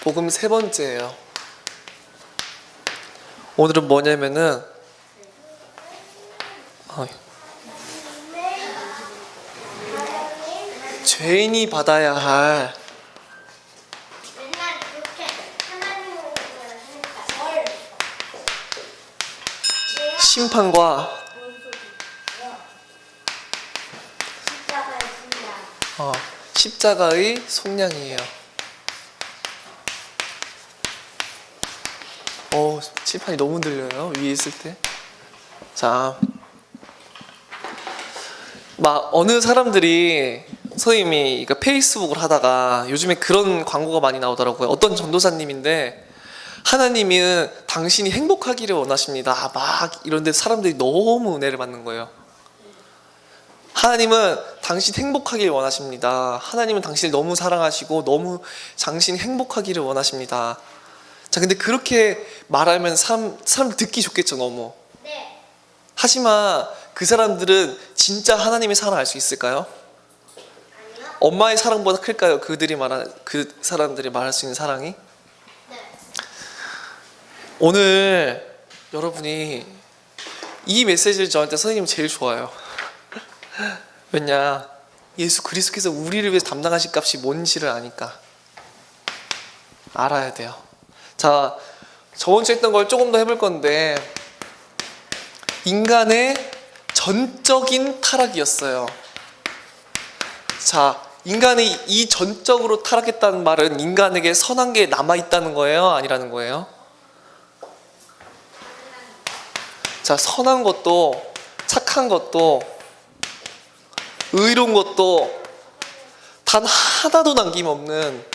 복음 세 번째예요. 오늘은 뭐냐면은 죄인이 받아야 할 심판과 십자가의 속량이에요. 칠판이 너무 들려요, 위에 있을 때. 자, 막 어느 사람들이 선생님이 페이스북을 하다가 요즘에 그런 광고가 많이 나오더라고요. 어떤 전도사님인데 하나님은 당신이 행복하기를 원하십니다. 막 이런데 사람들이 너무 은혜를 받는 거예요. 하나님은 당신 행복하기를 원하십니다. 하나님은 당신을 너무 사랑하시고 너무 당신이 행복하기를 원하십니다. 자, 근데 그렇게 말하면 사람 듣기 좋겠죠, 너무. 네. 하지만 그 사람들은 진짜 하나님의 사랑을 알 수 있을까요? 아니요. 엄마의 사랑보다 클까요? 그 사람들이 말할 수 있는 사랑이? 네. 오늘 여러분이 이 메시지를 저한테 선생님이 제일 좋아요. 왜냐, 예수 그리스도께서 우리를 위해서 담당하실 값이 뭔지를 아니까. 알아야 돼요. 자, 저번 주에 했던 걸 조금 더 해볼 건데, 인간의 전적인 타락이었어요. 자, 인간이 이 전적으로 타락했다는 말은 인간에게 선한 게 남아있다는 거예요? 아니라는 거예요? 자, 선한 것도 착한 것도 의로운 것도 단 하나도 남김없는,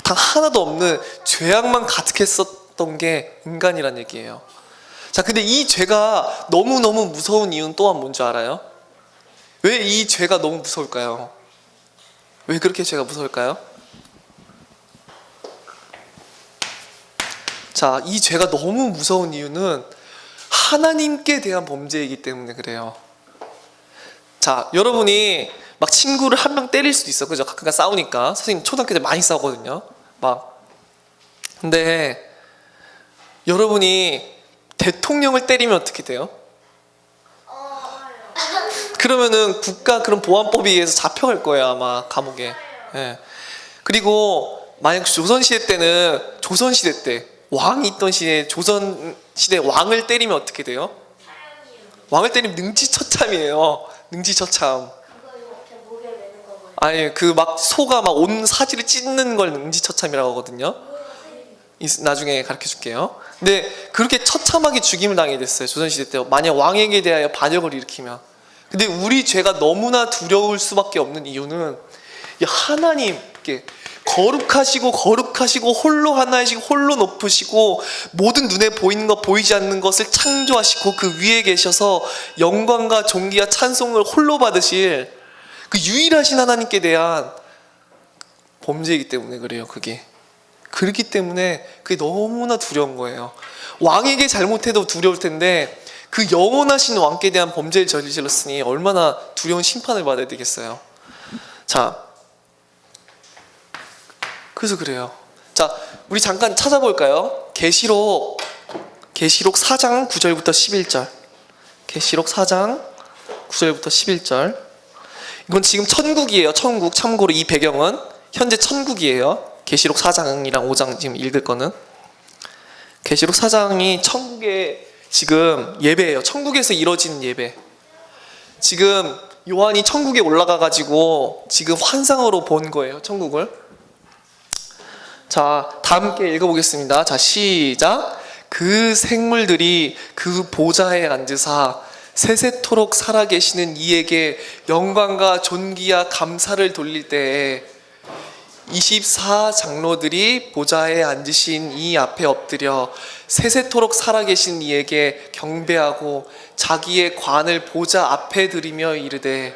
단 하나도 없는 죄악만 가득했었던 게 인간이란 얘기예요. 자, 근데 이 죄가 너무너무 무서운 이유는 또한 뭔지 알아요? 왜 이 죄가 너무 무서울까요? 왜 그렇게 죄가 무서울까요? 자, 이 죄가 너무 무서운 이유는 하나님께 대한 범죄이기 때문에 그래요. 자, 여러분이 막 친구를 한 명 때릴 수도 있어, 그죠? 가끔 싸우니까. 선생님 초등학교 때 많이 싸우거든요. 근데 여러분이 대통령을 때리면 어떻게 돼요? 그러면은 국가 그런 보안법에 의해서 잡혀갈 거예요, 아마 감옥에. 예. 그리고 만약 조선시대 때는 조선시대 때 왕이 있던 시대에 조선시대 왕을 때리면 어떻게 돼요? 왕을 때리면 능지처참이에요. 능지처참. 아니, 그 막 소가 막 온 사지를 찢는 걸 능지처참이라고 하거든요. 나중에 가르쳐 줄게요. 근데 그렇게 처참하게 죽임을 당하게 됐어요, 조선시대 때. 만약 왕에게 대하여 반역을 일으키면. 근데 우리 죄가 너무나 두려울 수밖에 없는 이유는 하나님께 거룩하시고 홀로 하나이시고 홀로 높으시고 모든 눈에 보이는 것 보이지 않는 것을 창조하시고 그 위에 계셔서 영광과 존귀와 찬송을 홀로 받으실 그 유일하신 하나님께 대한 범죄이기 때문에 그래요. 그렇기 때문에 그게 너무나 두려운 거예요. 왕에게 잘못해도 두려울 텐데 그 영원하신 왕께 대한 범죄를 저질렀으니 얼마나 두려운 심판을 받아야 되겠어요. 자, 그래서 그래요. 자, 우리 잠깐 찾아볼까요? 계시록 4장 9절부터 11절. 계시록 4장 9절부터 11절. 이건 지금 천국이에요. 천국. 참고로 이 배경은 현재 천국이에요. 계시록 4장이랑 5장 지금 읽을 거는. 계시록 4장이 천국의 지금 예배예요. 천국에서 이루어지는 예배. 지금 요한이 천국에 올라가 가지고 지금 환상으로 본 거예요, 천국을. 자, 다 함께 읽어보겠습니다. 자, 시작. 그 생물들이 그 보좌에 앉으사 세세토록 살아계시는 이에게 영광과 존귀와 감사를 돌릴 때에 24장로들이 보좌에 앉으신 이 앞에 엎드려 세세토록 살아계신 이에게 경배하고 자기의 관을 보좌 앞에 드리며 이르되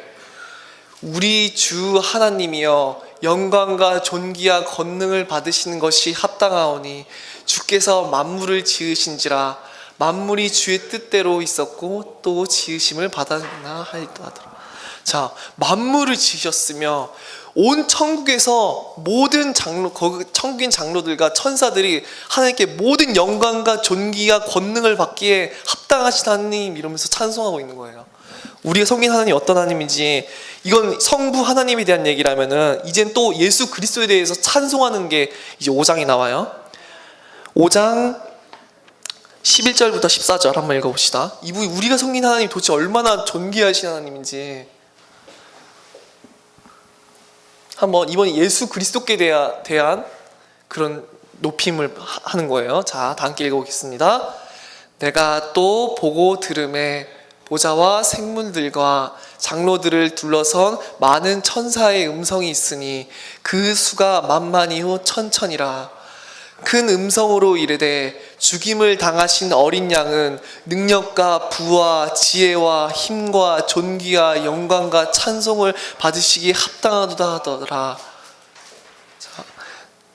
우리 주 하나님이여 영광과 존귀와 권능을 받으시는 것이 합당하오니 주께서 만물을 지으신지라 만물이 주의 뜻대로 있었고 또 지으심을 받았나 하더라. 자, 만물을 지으셨으며 온 천국에서 모든 장로, 천국인 장로들과 천사들이 하나님께 모든 영광과 존귀와 권능을 받기에 합당하신 하나님 이러면서 찬송하고 있는 거예요. 우리가 섬긴 하나님이 어떤 하나님인지, 이건 성부 하나님에 대한 얘기라면은 이젠 또 예수 그리스도에 대해서 찬송하는 게 이제 5장이 나와요. 5장 11절부터 14절 한번 읽어봅시다. 이분이 우리가 섬긴 하나님이 도대체 얼마나 존귀하신 하나님인지 한번, 이번 예수 그리스도께 대한 그런 높임을 하는 거예요. 자, 다 함께 읽어보겠습니다. 내가 또 보고 들음에 보좌와 생물들과 장로들을 둘러선 많은 천사의 음성이 있으니 그 수가 만만이후 천천이라. 큰 음성으로 이르되 죽임을 당하신 어린 양은 능력과 부와 지혜와 힘과 존귀와 영광과 찬송을 받으시기에 합당하도다 하더라. 자,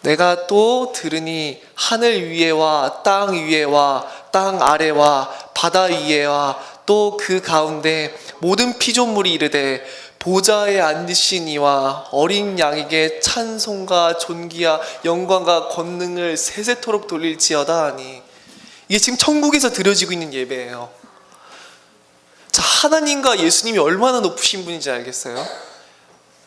내가 또 들으니 하늘 위에와 땅 위에와 땅 아래와 바다 위에와 또 그 가운데 모든 피조물이 이르되 보좌에 앉으신 이와 어린 양에게 찬송과 존귀와 영광과 권능을 세세토록 돌릴지어다 하니, 이게 지금 천국에서 드려지고 있는 예배예요. 자, 하나님과 예수님이 얼마나 높으신 분인지 알겠어요?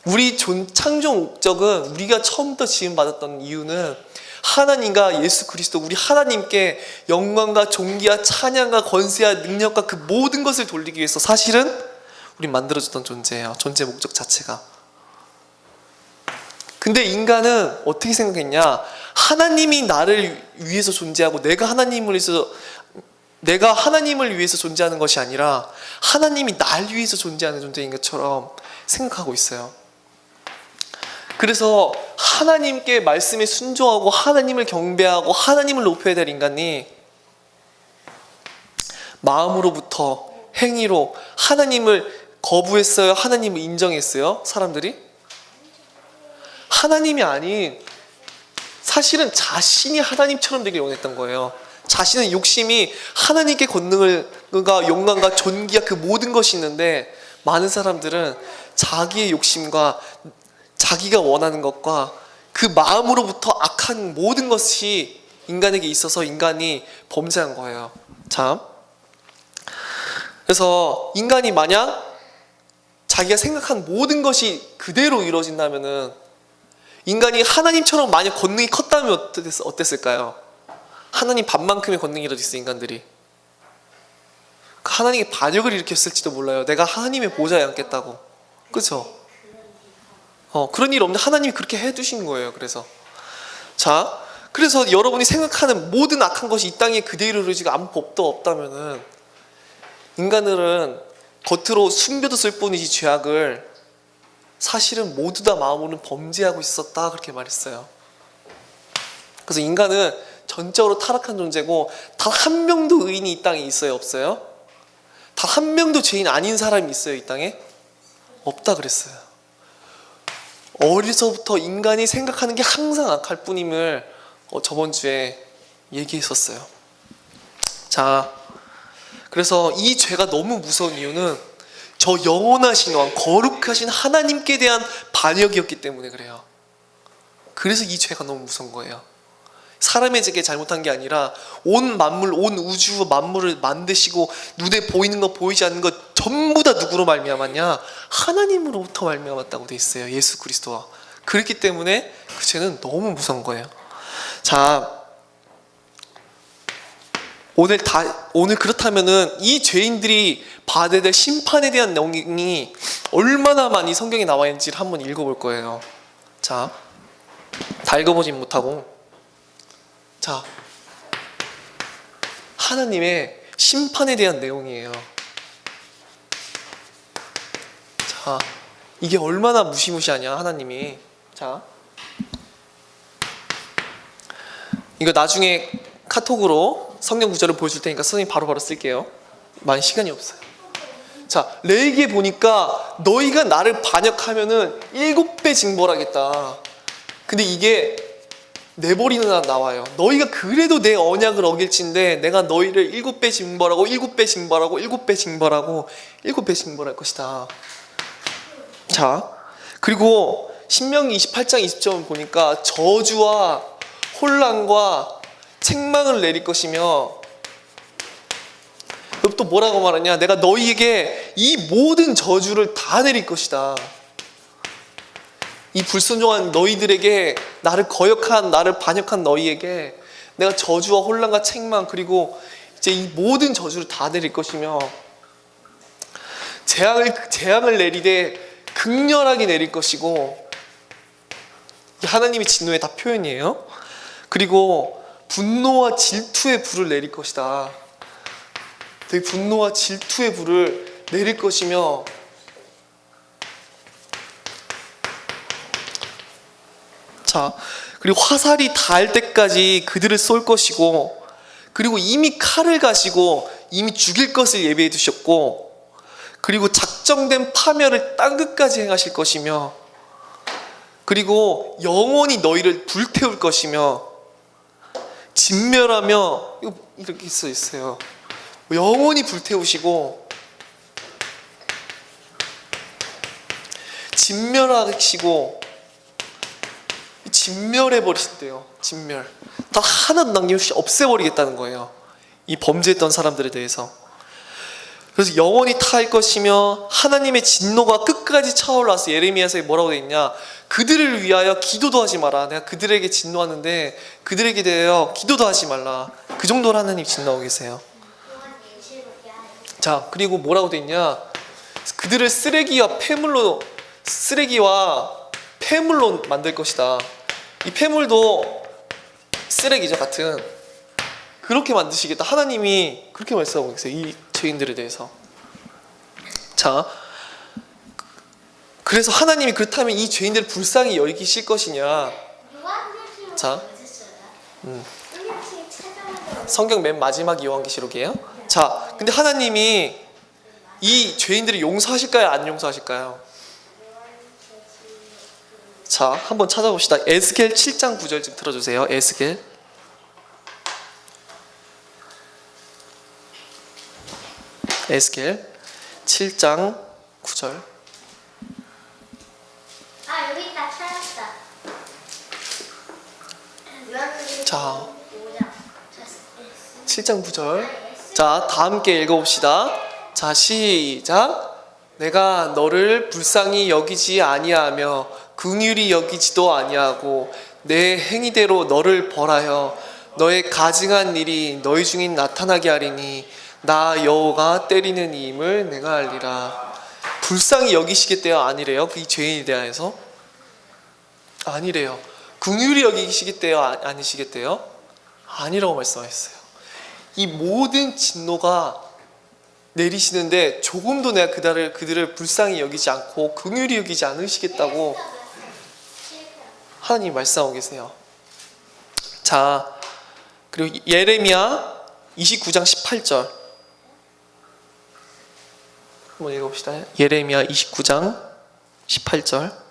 우리 창조 목적은, 우리가 처음부터 지음받았던 이유는 하나님과 예수 그리스도, 우리 하나님께 영광과 존귀와 찬양과 권세와 능력과 그 모든 것을 돌리기 위해서 사실은 우린 만들어졌던 존재예요. 존재 목적 자체가. 근데 인간은 어떻게 생각했냐? 하나님이 나를 위해서 존재하고 내가 하나님을 위해서 존재하는 것이 아니라 하나님이 날 위해서 존재하는 존재인 것처럼 생각하고 있어요. 그래서 하나님께 말씀에 순종하고 하나님을 경배하고 하나님을 높여야 될 인간이 마음으로부터 행위로 하나님을 거부했어요? 하나님을 인정했어요? 사람들이? 하나님이 아닌, 사실은 자신이 하나님처럼 되길 원했던 거예요. 자신의 욕심이 하나님께 권능과 영광과 존귀와 그 모든 것이 있는데, 많은 사람들은 자기의 욕심과 자기가 원하는 것과 그 마음으로부터 악한 모든 것이 인간에게 있어서 인간이 범죄한 거예요. 참, 그래서 인간이 만약 자기가 생각한 모든 것이 그대로 이루어진다면은, 인간이 하나님처럼 만약 권능이 컸다면 어땠을까요? 하나님 반만큼의 권능이 이루어졌어요, 인간들이. 하나님의 반역을 일으켰을지도 몰라요. 내가 하나님의 보좌에 앉겠다고. 그렇죠? 그런 일 없는데 하나님이 그렇게 해두신 거예요. 그래서 여러분이 생각하는 모든 악한 것이 이 땅에 그대로 이루어지고 아무 법도 없다면은, 인간들은 겉으로 숨겨뒀을 뿐이지 죄악을 사실은 모두 다 마음으로는 범죄하고 있었다, 그렇게 말했어요. 그래서 인간은 전적으로 타락한 존재고, 단 한 명도 의인이 이 땅에 있어요? 없어요? 단 한 명도 죄인 아닌 사람이 있어요? 이 땅에? 없다 그랬어요. 어려서부터 인간이 생각하는 게 항상 악할 뿐임을 저번 주에 얘기했었어요. 자, 그래서 이 죄가 너무 무서운 이유는 저 영원하신 왕, 거룩하신 하나님께 대한 반역이었기 때문에 그래요. 그래서 이 죄가 너무 무서운 거예요. 사람에게 잘못한 게 아니라 온 만물, 온 우주 만물을 만드시고 눈에 보이는 것 보이지 않는 것 전부 다 누구로 말미암았냐? 하나님으로부터 말미암았다고 돼 있어요. 예수 그리스도와. 그렇기 때문에 그 죄는 너무 무서운 거예요. 자, 오늘 그렇다면은 이 죄인들이 받아야 될 심판에 대한 내용이 얼마나 많이 성경에 나와 있는지를 한번 읽어볼 거예요. 자, 다 읽어보진 못하고, 자, 하나님의 심판에 대한 내용이에요. 자, 이게 얼마나 무시무시하냐, 하나님이. 자, 이거 나중에 카톡으로 성경 구절을 보여줄 테니까 선생님 바로바로 쓸게요. 많이 시간이 없어요. 자, 레위기에 보니까 너희가 나를 반역하면은 7배 징벌하겠다. 근데 이게 내버리는 한 나와요. 너희가 그래도 내 언약을 어길진데 내가 너희를 7배 징벌하고 7배 징벌하고 7배 징벌하고 7배 징벌할 것이다. 자, 그리고 신명기 28장 20절 보니까 저주와 혼란과 책망을 내릴 것이며, 또 뭐라고 말하냐? 내가 너희에게 이 모든 저주를 다 내릴 것이다. 이 불순종한 너희들에게, 나를 거역한, 나를 반역한 너희에게 내가 저주와 혼란과 책망, 그리고 이제 이 모든 저주를 다 내릴 것이며, 재앙을 내리되 극렬하게 내릴 것이고, 하나님의 진노의 다 표현이에요. 그리고 분노와 질투의 불을 내릴 것이다. 되게 분노와 질투의 불을 내릴 것이며, 자, 그리고 화살이 닿을 때까지 그들을 쏠 것이고, 그리고 이미 칼을 가시고 이미 죽일 것을 예비해 두셨고, 그리고 작정된 파멸을 땅 끝까지 행하실 것이며, 그리고 영원히 너희를 불태울 것이며, 진멸하며, 이렇게 써 있어요. 영원히 불태우시고 진멸하시고, 진멸해 버리신대요. 진멸. 다 하나도 남김없이 없애버리겠다는 거예요. 이 범죄했던 사람들에 대해서. 그래서 영원히 타할 것이며, 하나님의 진노가 끝까지 차올라서, 예레미야서에 뭐라고 되어 있냐? 그들을 위하여 기도도 하지 마라. 내가 그들에게 진노하는데 그들에게 대하여 기도도 하지 말라. 그 정도로 하나님 진노하고 계세요. 자, 그리고 뭐라고 되어 있냐? 그들을 쓰레기와 폐물로 만들 것이다. 이 폐물도 쓰레기죠, 같은. 그렇게 만드시겠다. 하나님이 그렇게 말씀하고 계세요. 이 죄인들에 대해서. 자, 그래서 하나님이 그렇다면 이 죄인들을 불쌍히 여기실 것이냐? 자, 성경 맨 마지막 요한계시록이에요. 자, 근데 하나님이 이 죄인들을 용서하실까요? 안 용서하실까요? 자, 한번 찾아봅시다. 에스겔 7장 9절 좀 들어주세요. 에스겔 7장 9절. 아, 여기 있다. 찾았다. 자, 7장 9절. 자, 다 함께 읽어봅시다. 자, 시작. 내가 너를 불쌍히 여기지 아니하며 긍휼히 여기지도 아니하고 내 행위대로 너를 벌하여 너의 가증한 일이 너희 중에 나타나게 하리니 나 여호와가 때리는 이임을 내가 알리라. 불쌍히 여기시겠대요? 아니래요? 이 죄인에 대해서? 아니래요. 긍휼히 여기시겠대요? 아니시겠대요? 아니라고 말씀하셨어요. 이 모든 진노가 내리시는데 조금도 내가 그들을 불쌍히 여기지 않고 긍휼히 여기지 않으시겠다고 하나님 말씀하고 계세요. 자, 그리고 예레미야 29장 18절 한번 읽어봅시다. 예레미야 29장 18절.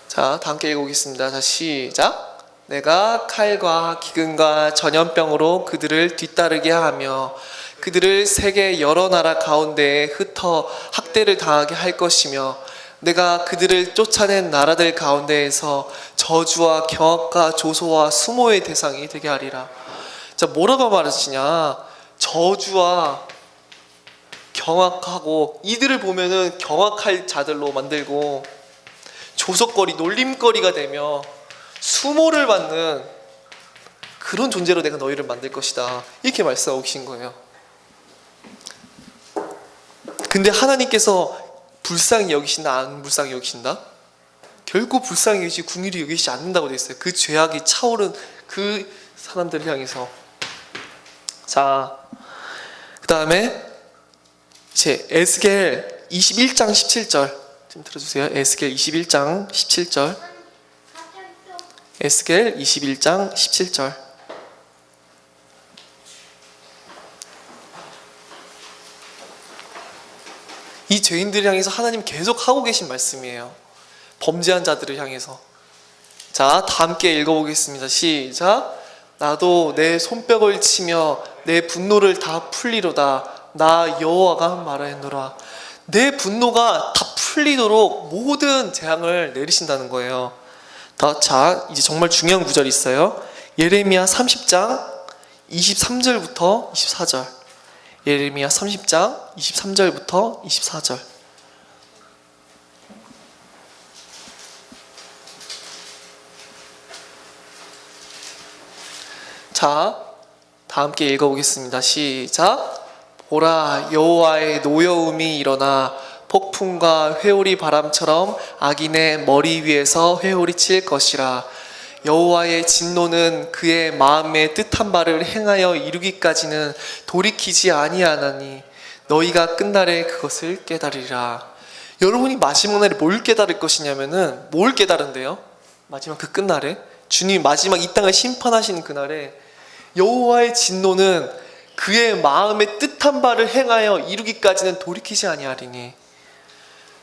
자, 다 함께 읽어보겠습니다. 자, 시작. 내가 칼과 기근과 전염병으로 그들을 뒤따르게 하며 그들을 세계 여러 나라 가운데에 흩어 학대를 당하게 할 것이며 내가 그들을 쫓아낸 나라들 가운데에서 저주와 경악과 조소와 수모의 대상이 되게 하리라. 자, 뭐라고 말하시냐? 저주와 경악하고, 이들을 보면은 경악할 자들로 만들고 조석거리, 놀림거리가 되며 수모를 받는 그런 존재로 내가 너희를 만들 것이다. 이렇게 말씀하고 계신 거예요. 근데 하나님께서 불쌍히 여기신다, 안 불쌍히 여기신다? 결코 불쌍히 여기시, 긍휼히 여기시지 않는다고 되어 있어요. 그 죄악이 차오른 그 사람들을 향해서. 자, 그 다음에 이제 에스겔 21장 17절 좀 들어주세요. 에스겔 21장 17절. 에스겔 21장 17절. 이 죄인들을 향해서 하나님 계속 하고 계신 말씀이에요. 범죄한 자들을 향해서. 자, 다 함께 읽어보겠습니다. 시작. 나도 내 손뼉을 치며 내 분노를 다 풀리로다. 나 여호와가 말하노라. 내 분노가 다 풀리도록 모든 재앙을 내리신다는 거예요. 자, 이제 정말 중요한 구절이 있어요. 예레미야 30장 23절부터 24절. 예레미야 30장 23절부터 24절. 자, 다 함께 읽어보겠습니다. 시작. 보라, 여호와의 노여움이 일어나 폭풍과 회오리 바람처럼 악인의 머리 위에서 회오리 칠 것이라. 여호와의 진노는 그의 마음에 뜻한 바를 행하여 이루기까지는 돌이키지 아니하나니 너희가 끝날에 그것을 깨달으리라. 여러분이 마지막 날에 뭘 깨달을 것이냐면은, 뭘 깨달은데요? 마지막 그 끝날에, 주님 마지막 이 땅을 심판하시는 그날에 여호와의 진노는 그의 마음에 뜻한 바를 행하여 이루기까지는 돌이키지 아니하리니.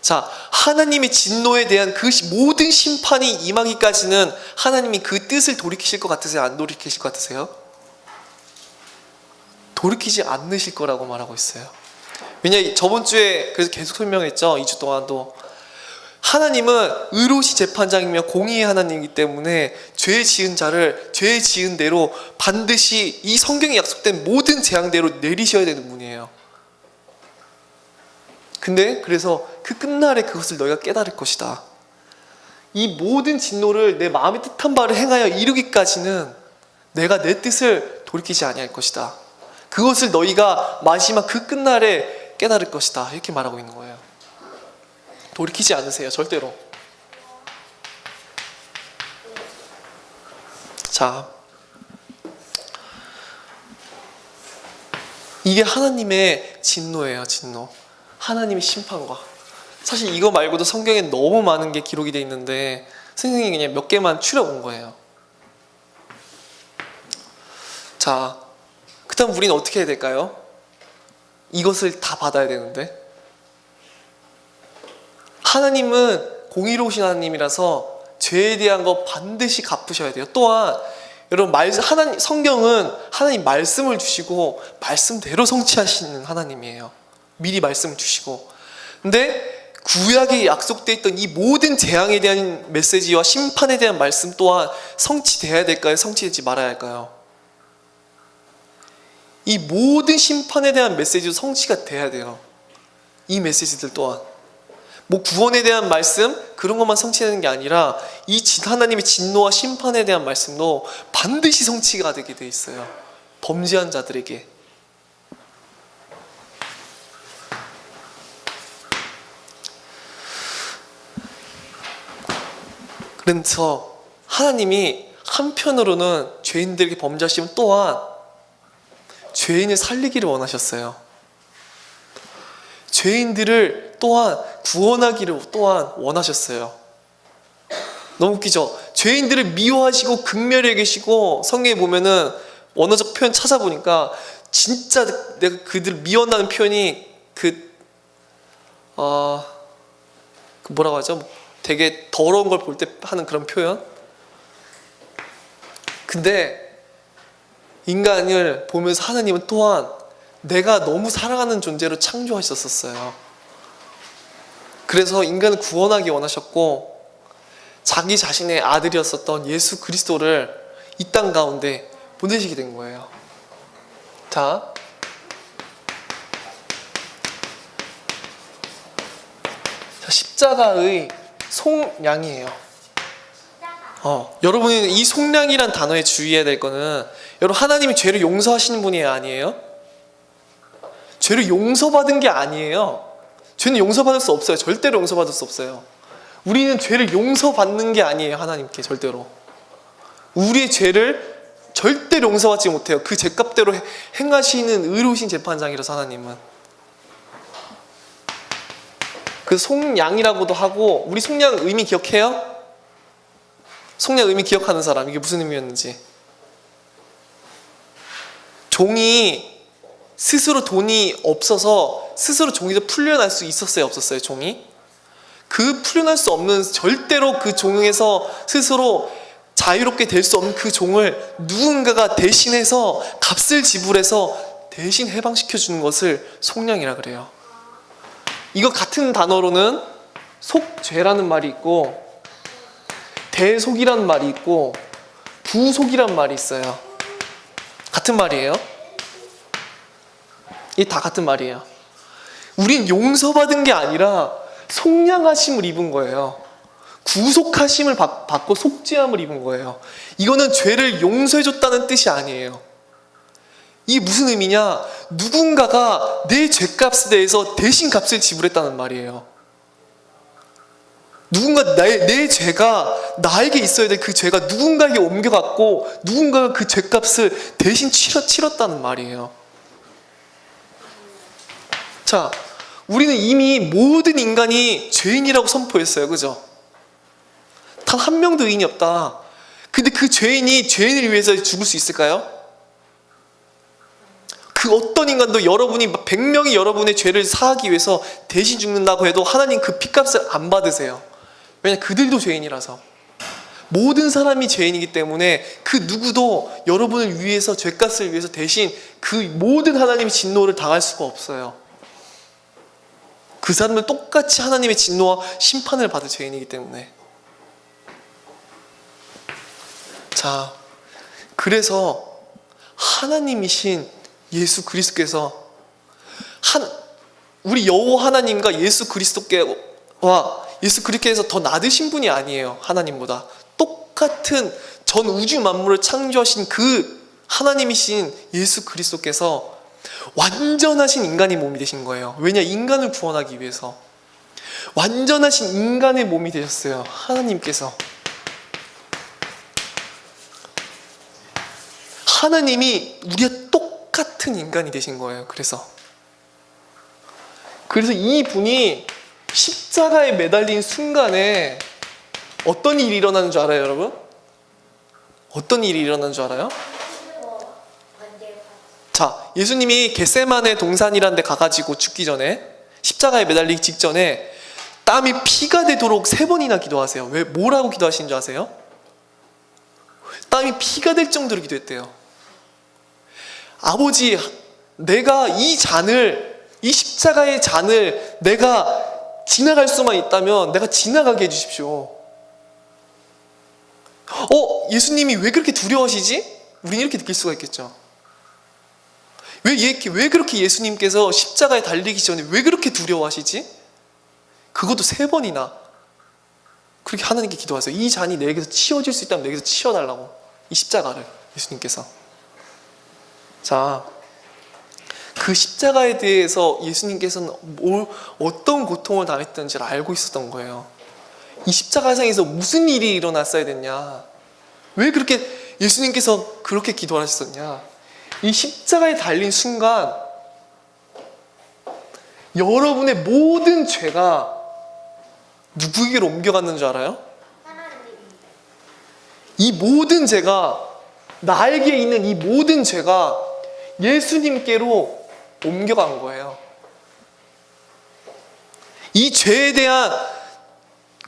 자, 하나님의 진노에 대한 그 모든 심판이 임하기까지는 하나님이 그 뜻을 돌이키실 것 같으세요? 안 돌이키실 것 같으세요? 돌이키지 않으실 거라고 말하고 있어요. 왜냐, 저번 주에 그래서 계속 설명했죠. 2주 동안도. 하나님은 의로우신 재판장이며 공의의 하나님이기 때문에 죄 지은 자를 죄 지은 대로 반드시 이 성경에 약속된 모든 재앙대로 내리셔야 되는 분이에요. 근데 그래서 그 끝날에 그것을 너희가 깨달을 것이다. 이 모든 진노를 내 마음의 뜻한 바를 행하여 이루기까지는 내가 내 뜻을 돌이키지 아니할 것이다. 그것을 너희가 마지막 그 끝날에 깨달을 것이다. 이렇게 말하고 있는 거예요. 돌이키지 않으세요. 절대로. 자, 이게 하나님의 진노예요. 진노. 하나님의 심판과. 사실 이거 말고도 성경에 너무 많은 게 기록이 돼 있는데 선생님이 그냥 몇 개만 추려본 거예요. 자, 그 다음 우리는 어떻게 해야 될까요? 이것을 다 받아야 되는데, 하나님은 공의로우신 하나님이라서 죄에 대한 거 반드시 갚으셔야 돼요. 또한 여러분, 하나님, 성경은 하나님 말씀을 주시고 말씀대로 성취하시는 하나님이에요. 미리 말씀을 주시고. 근데 구약에 약속되어 있던 이 모든 재앙에 대한 메시지와 심판에 대한 말씀 또한 성취돼야 될까요? 성취되지 말아야 할까요? 이 모든 심판에 대한 메시지도 성취가 돼야 돼요. 이 메시지들 또한. 뭐 구원에 대한 말씀 그런 것만 성취되는 게 아니라 이 하나님의 진노와 심판에 대한 말씀도 반드시 성취가 되게 돼 있어요. 범죄한 자들에게. 그래서 하나님이 한편으로는 죄인들에게 범죄하시면 또한 죄인을 살리기를 원하셨어요. 죄인들을 또한 구원하기를 또한 원하셨어요. 너무 웃기죠? 죄인들을 미워하시고 극멸해 계시고, 성경에 보면은 원어적 표현 찾아보니까 진짜 내가 그들 미워한다는 표현이 뭐라고 하죠? 되게 더러운 걸 볼 때 하는 그런 표현? 근데 인간을 보면서 하나님은 또한 내가 너무 사랑하는 존재로 창조하셨었어요. 그래서 인간을 구원하기 원하셨고, 자기 자신의 아들이었었던 예수 그리스도를 이 땅 가운데 보내시게 된 거예요. 자, 십자가의 속량이에요. 여러분이 이 속량이란 단어에 주의해야 될 거는, 여러분, 하나님이 죄를 용서하시는 분이 아니에요. 죄를 용서받은 게 아니에요. 죄는 용서받을 수 없어요. 절대로 용서받을 수 없어요. 우리는 죄를 용서받는 게 아니에요. 하나님께 절대로. 우리의 죄를 절대로 용서받지 못해요. 그 죄값대로 행하시는 의로우신 재판장이라서 하나님은. 그 속량이라고도 하고, 우리 속량 의미 기억해요? 속량 의미 기억하는 사람, 이게 무슨 의미였는지. 종이 스스로 돈이 없어서 스스로 종에서 풀려날 수 있었어요, 없었어요? 종이? 그 풀려날 수 없는, 절대로 그 종에서 스스로 자유롭게 될 수 없는 그 종을 누군가가 대신해서 값을 지불해서 대신 해방시켜 주는 것을 속량이라 그래요. 이거 같은 단어로는 속죄라는 말이 있고 대속이라는 말이 있고 부속이라는 말이 있어요. 같은 말이에요. 이 다 같은 말이에요. 우린 용서받은 게 아니라 속량하심을 입은 거예요. 구속하심을 받고 속죄함을 입은 거예요. 이거는 죄를 용서해줬다는 뜻이 아니에요. 이게 무슨 의미냐? 누군가가 내 죄값에 대해서 대신 값을 지불했다는 말이에요. 누군가 내 죄가 나에게 있어야 될 그 죄가 누군가에게 옮겨갔고 누군가가 그 죄값을 대신 치렀다는 말이에요. 자, 우리는 이미 모든 인간이 죄인이라고 선포했어요. 그죠? 단 한 명도 의인이 없다. 근데 그 죄인이 죄인을 위해서 죽을 수 있을까요? 그 어떤 인간도 여러분이 100명이 여러분의 죄를 사하기 위해서 대신 죽는다고 해도 하나님 그 피값을 안 받으세요. 왜냐하면 그들도 죄인이라서. 모든 사람이 죄인이기 때문에 그 누구도 여러분을 위해서 죄값을 위해서 대신 그 모든 하나님의 진노를 당할 수가 없어요. 그 사람들 똑같이 하나님의 진노와 심판을 받을 죄인이기 때문에. 자, 그래서 하나님이신 예수 그리스도께서 우리 여호와 하나님과 예수 그리스도께와 예수 그리스도께서 더 낮으신 분이 아니에요. 하나님보다 똑같은 전 우주 만물을 창조하신 그 하나님이신 예수 그리스도께서 완전하신 인간의 몸이 되신 거예요. 왜냐? 인간을 구원하기 위해서 완전하신 인간의 몸이 되셨어요. 하나님께서. 하나님이 우리와 똑같은 인간이 되신 거예요. 그래서 이분이 십자가에 매달린 순간에 어떤 일이 일어나는 줄 알아요, 여러분? 어떤 일이 일어나는 줄 알아요? 자, 예수님이 겟세마네 동산이라는 데 가가지고 죽기 전에 십자가에 매달리기 직전에 땀이 피가 되도록 3번이나 기도하세요. 왜? 뭐라고 기도하시는 줄 아세요? 땀이 피가 될 정도로 기도했대요. 아버지, 내가 이 십자가의 잔을 내가 지나갈 수만 있다면 내가 지나가게 해주십시오. 예수님이 왜 그렇게 두려워하시지? 우리는 이렇게 느낄 수가 있겠죠. 왜 그렇게 예수님께서 십자가에 달리기 전에 왜 그렇게 두려워하시지? 그것도 3번이나 그렇게 하나님께 기도하세요. 이 잔이 내게서 치워질 수 있다면 내게서 치워달라고. 이 십자가를 예수님께서. 자, 그 십자가에 대해서 예수님께서는 어떤 고통을 당했던지를 알고 있었던 거예요. 이 십자가상에서 무슨 일이 일어났어야 됐냐? 왜 그렇게 예수님께서 그렇게 기도하셨었냐? 이 십자가에 달린 순간 여러분의 모든 죄가 누구에게로 옮겨갔는 줄 알아요? 이 모든 죄가, 나에게 있는 이 모든 죄가 예수님께로 옮겨간 거예요. 이 죄에 대한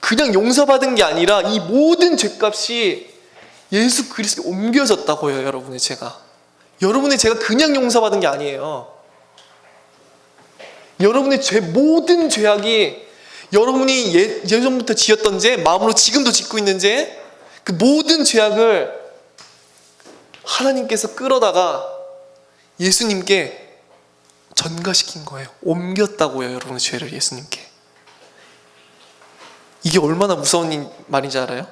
그냥 용서받은 게 아니라 이 모든 죄값이 예수 그리스도께 옮겨졌다고요. 여러분의 죄가. 여러분의 죄가 그냥 용서받은 게 아니에요. 여러분의 모든 죄악이 여러분이 예전부터 지었던 죄, 마음으로 지금도 짓고 있는 죄, 그 모든 죄악을 하나님께서 끌어다가 예수님께 전가시킨 거예요. 옮겼다고요. 여러분의 죄를 예수님께. 이게 얼마나 무서운 말인지 알아요?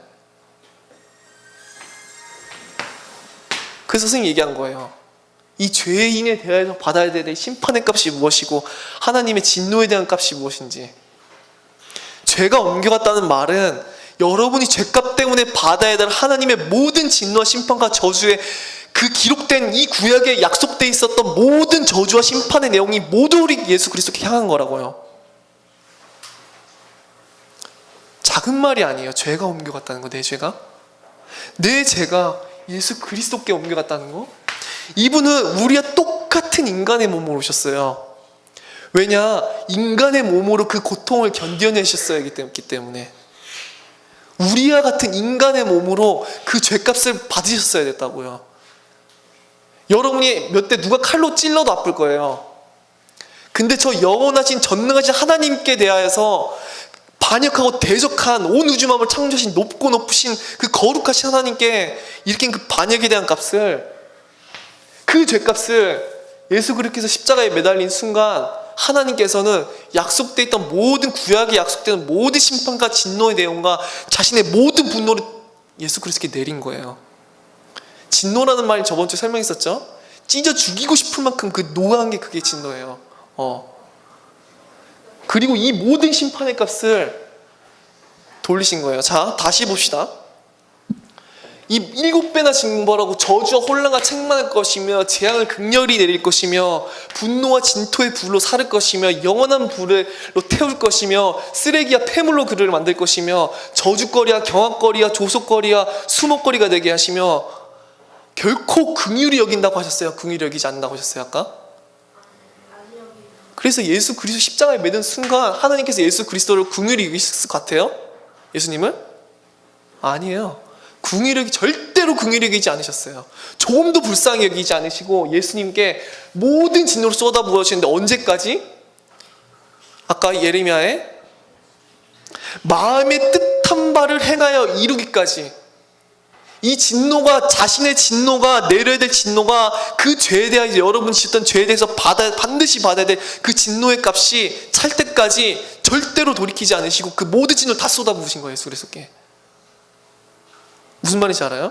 그래서 선생님이 얘기한 거예요. 이 죄인에 대해서 받아야 될 심판의 값이 무엇이고 하나님의 진노에 대한 값이 무엇인지. 죄가 옮겨갔다는 말은 여러분이 죄값 때문에 받아야 될 하나님의 모든 진노와 심판과 저주의 그 기록된 이 구약에 약속되어 있었던 모든 저주와 심판의 내용이 모두 우리 예수 그리스도께 향한 거라고요. 작은 말이 아니에요. 죄가 옮겨갔다는 거. 내 죄가 예수 그리스도께 옮겨갔다는 거. 이분은 우리와 똑같은 인간의 몸으로 오셨어요. 왜냐? 인간의 몸으로 그 고통을 견뎌내셨어야 했기 때문에. 우리와 같은 인간의 몸으로 그 죄값을 받으셨어야 됐다고요. 여러분이 몇 대 누가 칼로 찔러도 아플 거예요. 근데 저 영원하신 전능하신 하나님께 대하여서 반역하고 대적한 온 우주 만물을 창조하신 높고 높으신 그 거룩하신 하나님께 일으킨 그 반역에 대한 값을, 그 죄값을 예수 그리스도께서 십자가에 매달린 순간 하나님께서는 약속되어 있던 모든 구약에 약속되는 모든 심판과 진노의 내용과 자신의 모든 분노를 예수 그리스도께 내린 거예요. 진노라는 말이 저번 주에 설명했었죠. 찢어 죽이고 싶을 만큼 그 노한 게 그게 진노예요. 그리고 이 모든 심판의 값을 돌리신 거예요. 자, 다시 봅시다. 이 7배나 징벌하고 저주와 혼란과 책망할 것이며 재앙을 극렬히 내릴 것이며 분노와 진토의 불로 사를 것이며 영원한 불로 태울 것이며 쓰레기와 폐물로 그를 만들 것이며 저주거리와 경악거리와 조속거리와 수목거리가 되게 하시며 결코 긍휼히 여긴다고 하셨어요? 긍휼히 여기지 않는다고 하셨어요? 아까? 그래서 예수 그리스도 십자가에 매든 순간 하나님께서 예수 그리스도를 긍휼히 여기실 것 같아요? 예수님을? 아니에요. 절대로 긍휼히 여기지 않으셨어요. 조금도 불쌍히 여기지 않으시고 예수님께 모든 진노를 쏟아부으시는데 언제까지? 아까 예레미야에 마음의 뜻한 바를 행하여 이루기까지, 이 진노가, 자신의 진노가, 내려야 될 진노가, 그 죄에 대하여 여러분이 짓던 죄에 대해서 반드시 받아야 될 그 진노의 값이 찰 때까지 절대로 돌이키지 않으시고 그 모든 진노를 다 쏟아부으신 거예요. 예수 그리스도께. 무슨 말인지 알아요?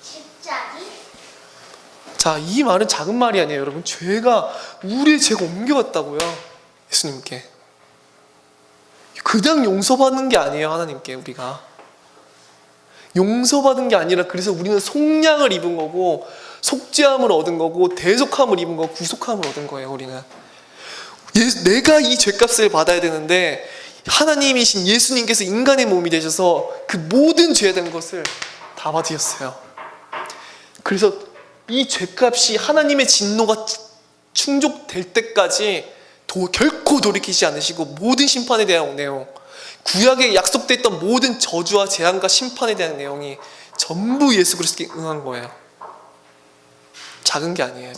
십자기? 자, 이 말은 작은 말이 아니에요, 여러분. 우리의 죄가 옮겨갔다고요. 예수님께. 그냥 용서받는 게 아니에요, 하나님께 우리가. 용서받은 게 아니라 그래서 우리는 속량을 입은 거고 속죄함을 얻은 거고 대속함을 입은 거고 구속함을 얻은 거예요. 우리는 내가 이 죄값을 받아야 되는데 하나님이신 예수님께서 인간의 몸이 되셔서 그 모든 죄에 대한 것을 다 받으셨어요. 그래서 이 죄값이 하나님의 진노가 충족될 때까지 결코 돌이키지 않으시고 모든 심판에 대한 내용, 구약에 약속되어 있던 모든 저주와 재앙과 심판에 대한 내용이 전부 예수 그리스도께 응한 거예요. 작은 게 아니에요.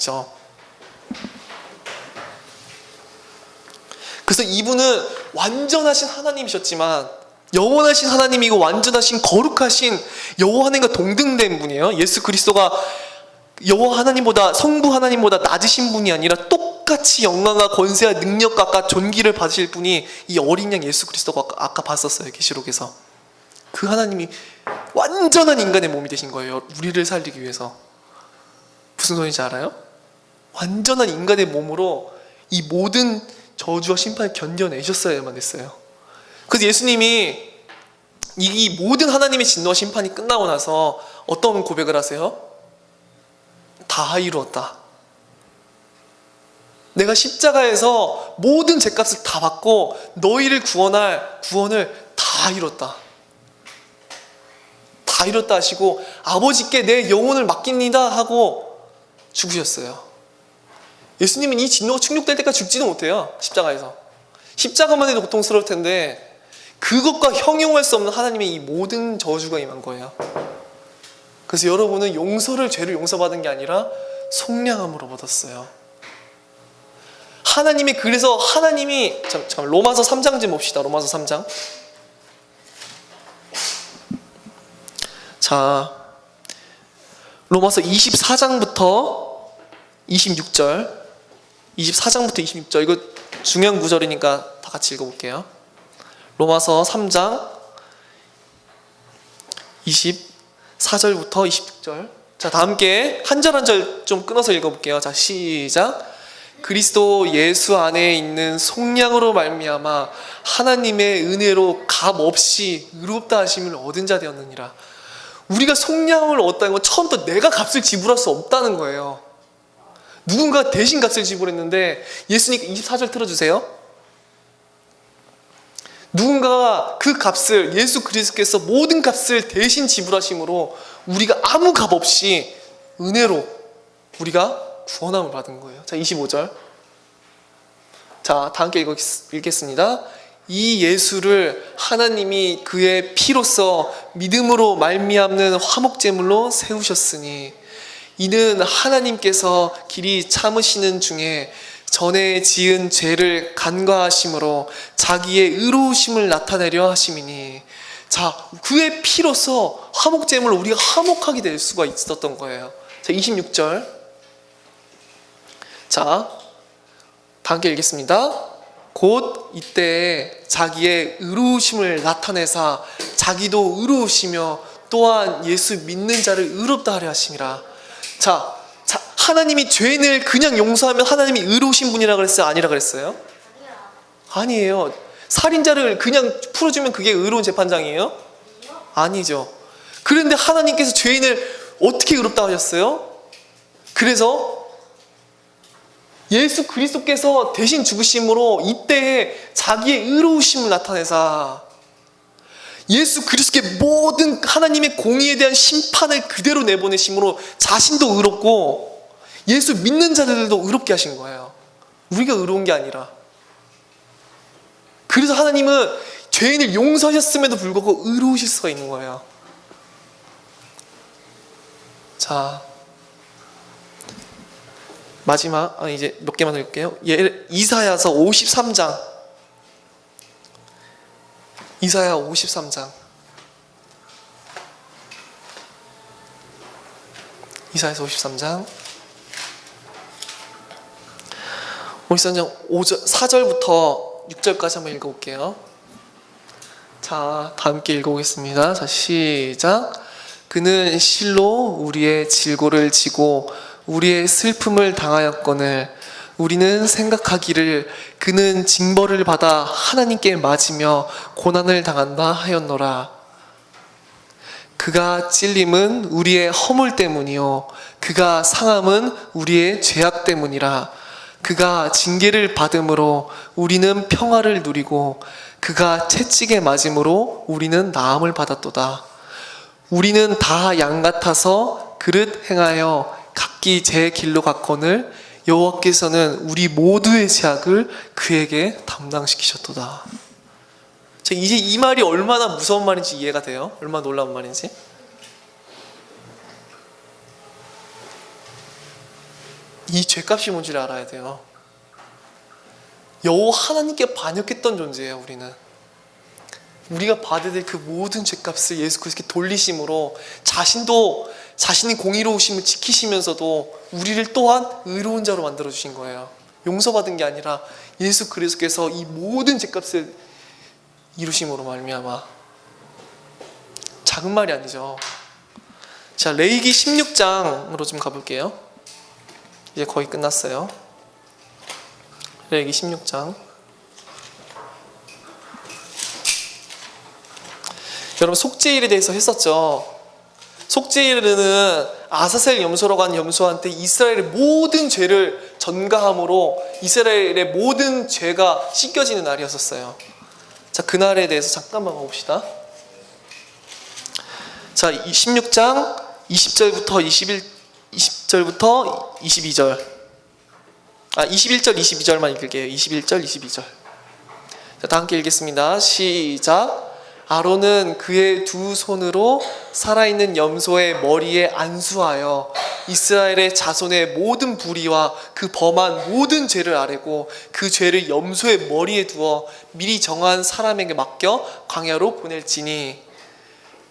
그래서 이분은 완전하신 하나님이셨지만 영원하신 하나님이고 완전하신 거룩하신 여호와 하나님과 동등된 분이에요. 예수 그리스도가 여호와 하나님보다, 성부 하나님보다 낮으신 분이 아니라 똑같이 영광과 권세와 능력과 아까 존귀를 받으실 분이 이 어린 양 예수 그리스도가 아까 봤었어요. 계시록에서. 그 하나님이 완전한 인간의 몸이 되신 거예요. 우리를 살리기 위해서. 무슨 소리인지 알아요? 완전한 인간의 몸으로 이 모든 저주와 심판을 견뎌내셨어야만 했어요. 그래서 예수님이 이 모든 하나님의 진노와 심판이 끝나고 나서 어떤 고백을 하세요? 다 이루었다. 내가 십자가에서 모든 죄값을 다 받고 너희를 구원할 구원을 다 이뤘다. 다 이뤘다 하시고 아버지께 내 영혼을 맡깁니다 하고 죽으셨어요. 예수님은 이 진노가 충족될 때까지 죽지도 못해요. 십자가에서. 십자가만 해도 고통스러울 텐데 그것과 형용할 수 없는 하나님의 이 모든 저주가 임한 거예요. 그래서 여러분은 죄를 용서받은 게 아니라 속량함으로 받았어요. 그래서 하나님이 잠깐 로마서 3장 좀 봅시다. 로마서 3장. 자, 로마서 24장부터 26절 24장부터 26절 이거 중요한 구절이니까 다 같이 읽어볼게요. 로마서 3장 24절부터 26절. 자, 다 함께 한 절 한 절 좀 끊어서 읽어볼게요. 자, 시작. 그리스도 예수 안에 있는 속량으로 말미암아 하나님의 은혜로 값 없이 의롭다 하심을 얻은 자 되었느니라. 우리가 속량을 얻었다는 건 처음부터 내가 값을 지불할 수 없다는 거예요. 누군가 대신 값을 지불했는데 예수님 24절 틀어주세요. 누군가가 그 값을 예수 그리스도께서 모든 값을 대신 지불하심으로 우리가 아무 값 없이 은혜로 우리가 구원함을 받은 거예요. 자, 25절. 자, 다 함께 읽겠습니다. 이 예수를 하나님이 그의 피로써 믿음으로 말미암는 화목제물로 세우셨으니 이는 하나님께서 길이 참으시는 중에 전에 지은 죄를 간과하심으로 자기의 의로우심을 나타내려 하심이니. 자, 그의 피로서 화목제물을 우리가 화목하게 될 수가 있었던 거예요. 자, 26절. 자, 다 함께 읽겠습니다. 곧 이때에 자기의 의로우심을 나타내사 자기도 의로우시며 또한 예수 믿는 자를 의롭다 하려 하심이라. 자, 하나님이 죄인을 그냥 용서하면 하나님이 의로우신 분이라 그랬어요? 아니라 그랬어요? 아니에요. 살인자를 그냥 풀어주면 그게 의로운 재판장이에요? 아니죠. 그런데 하나님께서 죄인을 어떻게 의롭다 하셨어요? 그래서 예수 그리스도께서 대신 죽으심으로 이때에 자기의 의로우심을 나타내사 예수 그리스도의 모든 하나님의 공의에 대한 심판을 그대로 내보내심으로 자신도 의롭고 예수 믿는 자들도 의롭게 하신 거예요. 우리가 의로운 게 아니라. 그래서 하나님은 죄인을 용서하셨음에도 불구하고 의로우실 수가 있는 거예요. 자, 마지막 이제 몇 개만 읽을게요. 이사야서 53장. 이사야 53장. 이사야서 53장. 53장 4절부터 6절까지 한번 읽어볼게요. 자, 다 함께 읽어보겠습니다. 자, 시작. 그는 실로 우리의 질고를 지고 우리의 슬픔을 당하였거늘 우리는 생각하기를 그는 징벌을 받아 하나님께 맞으며 고난을 당한다 하였노라. 그가 찔림은 우리의 허물 때문이요 그가 상함은 우리의 죄악 때문이라. 그가 징계를 받음으로 우리는 평화를 누리고 그가 채찍에 맞음으로 우리는 나음을 받았도다. 우리는 다 양 같아서 그릇 행하여 각기 제 길로 갔거늘 여호와께서는 우리 모두의 죄악을 그에게 담당시키셨도다. 자, 이제 이 말이 얼마나 무서운 말인지 이해가 돼요? 얼마나 놀라운 말인지. 이 죄값이 뭔지를 알아야 돼요. 여호와 하나님께 반역했던 존재예요. 우리는 우리가 받아야 될 그 모든 죄값을 예수 그리스도께 돌리심으로 자신이 공의로우심을 지키시면서도 우리를 또한 의로운 자로 만들어 주신 거예요. 용서받은 게 아니라 예수 그리스도께서 이 모든 죄값을 이루심으로 말미암아. 작은 말이 아니죠. 자, 레위기 16장으로 좀 가볼게요. 이제 거의 끝났어요. 레위기 16장. 여러분, 속죄일에 대해서 했었죠. 속죄일은 아사셀 염소로 간 염소한테 이스라엘의 모든 죄를 전가함으로 이스라엘의 모든 죄가 씻겨지는 날이었었어요. 자, 그날에 대해서 잠깐만 봅시다. 자, 16장 20절부터 20절부터 22절. 21절 22절만 읽을게요. 21절 22절. 자, 다 함께 읽겠습니다. 시작. 아론은 그의 두 손으로 살아있는 염소의 머리에 안수하여 이스라엘의 자손의 모든 불의와 그 범한 모든 죄를 아뢰고 그 죄를 염소의 머리에 두어 미리 정한 사람에게 맡겨 광야로 보낼지니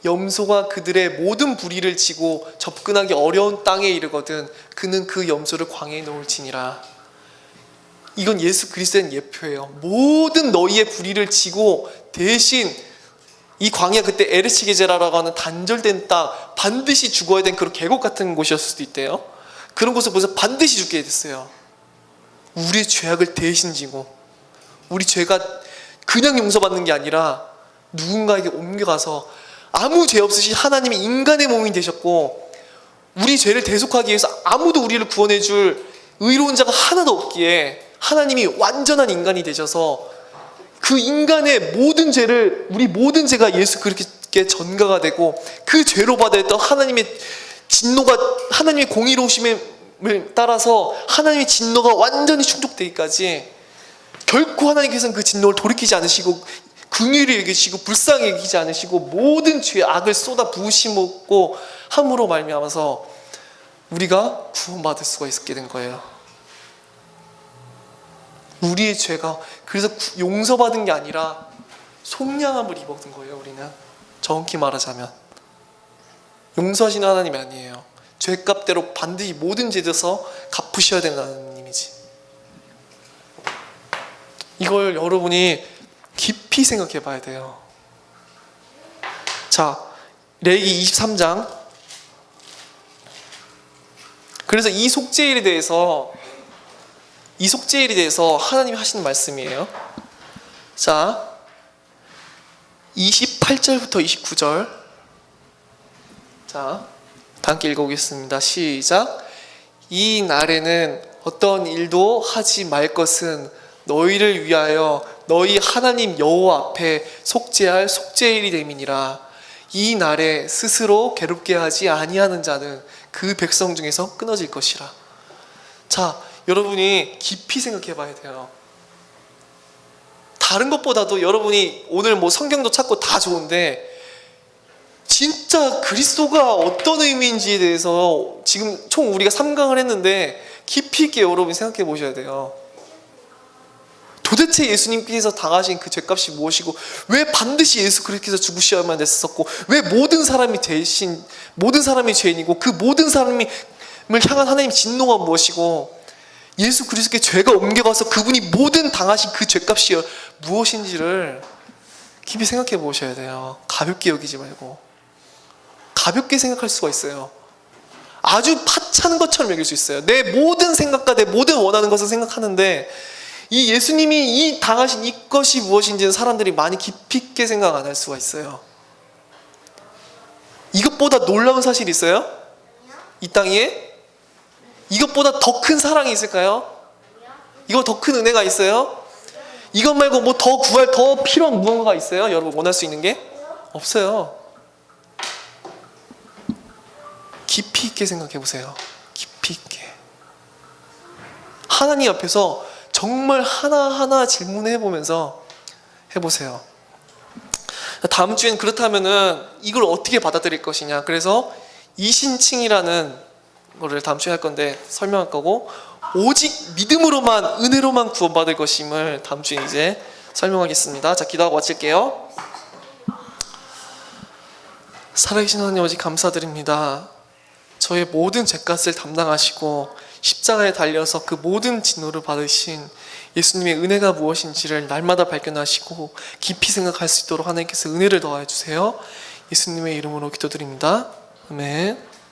염소가 그들의 모든 불의를 지고 접근하기 어려운 땅에 이르거든 그는 그 염소를 광야에 놓을지니라. 이건 예수 그리스도의 예표예요. 모든 너희의 불의를 지고 대신 이 광야, 그때 에르시 게제라라고 하는 단절된 땅, 반드시 죽어야 된 그런 계곡 같은 곳이었을 수도 있대요. 그런 곳을 보면서 반드시 죽게 됐어요. 우리의 죄악을 대신 지고 우리 죄가 그냥 용서받는 게 아니라 누군가에게 옮겨가서 아무 죄 없으신 하나님이 인간의 몸이 되셨고 우리 죄를 대속하기 위해서 아무도 우리를 구원해 줄 의로운 자가 하나도 없기에 하나님이 완전한 인간이 되셔서 그 인간의 모든 죄를, 우리 모든 죄가 예수 그리스도께 전가가 되고 그 죄로 받아했던 하나님의 진노가, 하나님의 공의로우심을 따라서 하나님의 진노가 완전히 충족되기까지 결코 하나님께서는 그 진노를 돌이키지 않으시고 긍휼히 여기시고 불쌍히 여기지 않으시고 모든 죄 악을 쏟아 부으시고 함으로 말미암아서 우리가 구원받을 수가 있게 된 거예요. 우리의 죄가 그래서 용서받은 게 아니라 속량함을 입은 거예요. 우리는 정확히 말하자면 용서하시는 하나님이 아니에요. 죄값대로 반드시 모든 죄 져서 갚으셔야 되는 하나님이지. 이걸 여러분이 깊이 생각해 봐야 돼요. 자, 레위기 23장. 그래서 이 속죄일에 대해서 하나님이 하시는 말씀이에요. 자, 28절부터 29절. 자, 함께 읽어보겠습니다. 시작. 이 날에는 어떤 일도 하지 말 것은 너희를 위하여 너희 하나님 여호와 앞에 속죄할 속죄일이 됨이니라. 이 날에 스스로 괴롭게 하지 아니하는 자는 그 백성 중에서 끊어질 것이라. 자, 여러분이 깊이 생각해 봐야 돼요. 다른 것보다도 여러분이 오늘 뭐 성경도 찾고 다 좋은데 진짜 그리스도가 어떤 의미인지에 대해서 지금 총 우리가 3강을 했는데 깊이 있게 여러분이 생각해 보셔야 돼요. 도대체 예수님께서 당하신 그 죄값이 무엇이고 왜 반드시 예수 그리스도께서 죽으셔야만 됐었고 왜 모든 사람이 죄인이고 그 모든 사람을 향한 하나님의 진노가 무엇이고 예수 그리스도께 죄가 옮겨가서 그분이 모든 당하신 그 죄값이 무엇인지를 깊이 생각해 보셔야 돼요. 가볍게 여기지 말고. 가볍게 생각할 수가 있어요. 아주 파찬 것처럼 여길 수 있어요. 내 모든 생각과 내 모든 원하는 것을 생각하는데 이 예수님이 이 당하신 이것이 무엇인지는 사람들이 많이 깊이 있게 생각 안 할 수가 있어요. 이것보다 놀라운 사실이 있어요? 이 땅에? 이것보다 더 큰 사랑이 있을까요? 이거 더 큰 은혜가 있어요? 이것 말고 뭐 더 구할 더 필요한 무언가가 있어요? 여러분 원할 수 있는 게? 없어요. 깊이 있게 생각해 보세요. 깊이 있게. 하나님 앞에서 정말 하나하나 질문해 보면서 해보세요. 다음 주엔 그렇다면은 이걸 어떻게 받아들일 것이냐. 그래서 이신칭이라는 거를 다음 주에 할 건데 설명할 거고 오직 믿음으로만 은혜로만 구원받을 것임을 다음 주에 이제 설명하겠습니다. 자, 기도하고 마칠게요. 살아계신 하나님 아버지 감사드립니다. 저의 모든 죄값을 담당하시고 십자가에 달려서 그 모든 진노를 받으신 예수님의 은혜가 무엇인지를 날마다 발견하시고 깊이 생각할 수 있도록 하나님께서 은혜를 더하여 주세요. 예수님의 이름으로 기도드립니다. 아멘.